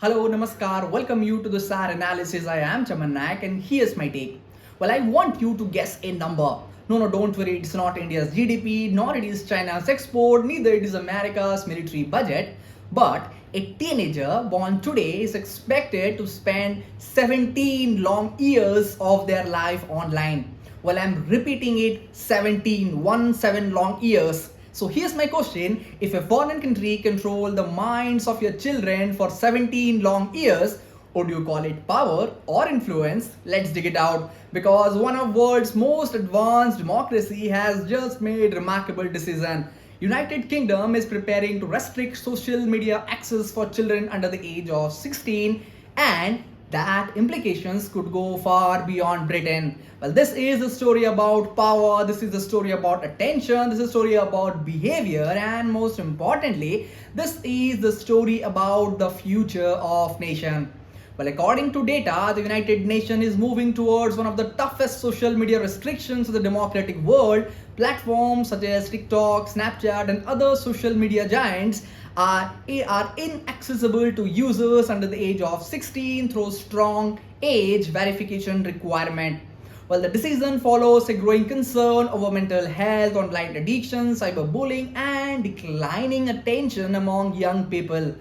Hello, Namaskar. Welcome you to the SAAR analysis. I am Chaman Nayak and here's my take. Well, I want you to guess a number. No, don't worry. It's not India's GDP, nor it is China's export, neither it is America's military budget. But a teenager born today is expected to spend 17 long years of their life online. Well, I'm repeating it 17 long years. So here's my question. If a foreign country control the minds of your children for 17 long years, would you call it power or influence? Let's dig it out. Because one of world's most advanced democracy has just made remarkable decision. United Kingdom is preparing to restrict social media access for children under the age of 16, and that implications could go far beyond Britain. Well, this is a story about power, this is a story about attention, this is a story about behavior, and most importantly, this is the story about the future of nation. Well, according to data, the United Nations is moving towards one of the toughest social media restrictions in the democratic world. Platforms such as TikTok, Snapchat, and other social media giants are inaccessible to users under the age of 16 through strong age verification requirement. Well, the decision follows a growing concern over mental health, online addiction, cyberbullying, and declining attention among young people.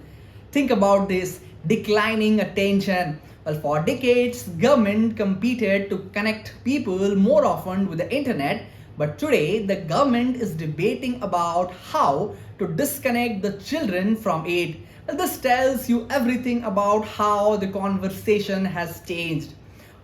Think about this, declining attention. Well, for decades, government competed to connect people more often with the internet, but today the government is debating about how to disconnect the children from it. Well, this tells you everything about how the conversation has changed.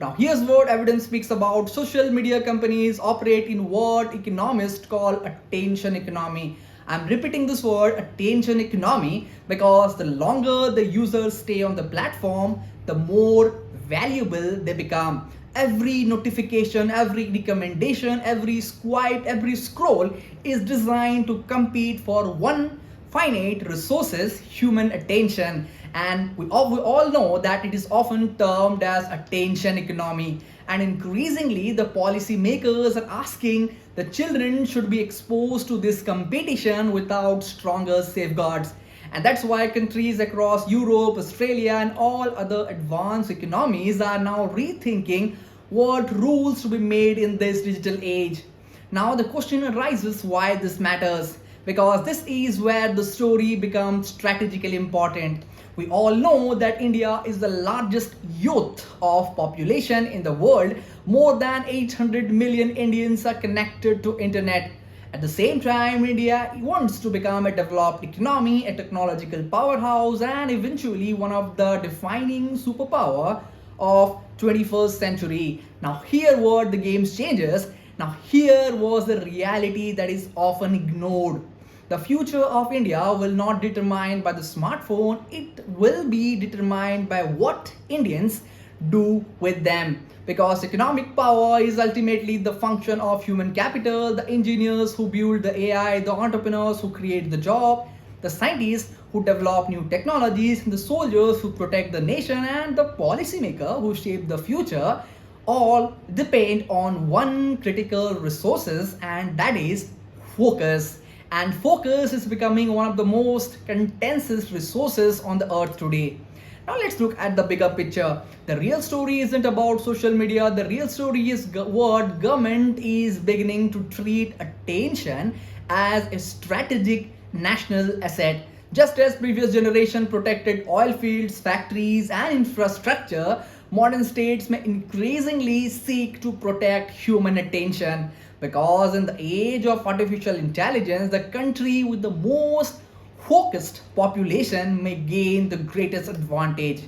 Now, here's what evidence speaks about. Social media companies operate in what economists call attention economy. I'm repeating this word, attention economy, because the longer the users stay on the platform, the more valuable they become. Every notification, every recommendation, every swipe, every scroll is designed to compete for one finite resources, human attention. And we all know that it is often termed as attention economy. And increasingly, the policy makers are asking the children should be exposed to this competition without stronger safeguards. And that's why countries across Europe, Australia, and all other advanced economies are now rethinking what rules to be made in this digital age. Now, the question arises why this matters. Because this is where the story becomes strategically important. We all know that India is the largest youth of population in the world. More than 800 million Indians are connected to internet. At the same time, India wants to become a developed economy, a technological powerhouse, and eventually one of the defining superpower of 21st century. Now here what the game changes. Now here was the reality that is often ignored. The future of India will not be determined by the smartphone, it will be determined by what Indians do with them. Because economic power is ultimately the function of human capital, the engineers who build the AI, the entrepreneurs who create the job, the scientists who develop new technologies, the soldiers who protect the nation, and the policymaker who shape the future all depend on one critical resources, and that is focus. And focus is becoming one of the most contentious resources on the earth today. Now let's look at the bigger picture. The real story isn't about social media. The real story is what government is beginning to treat attention as a strategic national asset. Just as previous generation protected oil fields, factories, and infrastructure, modern states may increasingly seek to protect human attention. Because in the age of artificial intelligence, the country with the most focused population may gain the greatest advantage.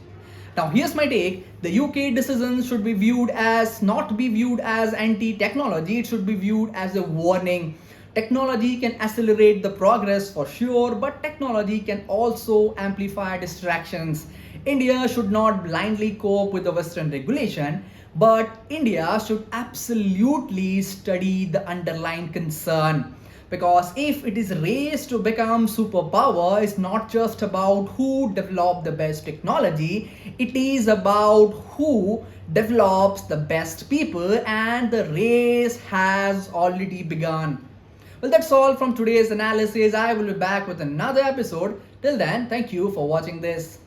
Now here's my take. The UK decision should be viewed as not be viewed as anti-technology, it should be viewed as a warning. Technology can accelerate the progress for sure, but technology can also amplify distractions. India should not blindly cope with the Western regulation, but India should absolutely study the underlying concern. Because if it is raised to become superpower, it's not just about who developed the best technology, it is about who develops the best people, and the race has already begun. Well, that's all from today's analysis. I will be back with another episode. Till then, thank you for watching this.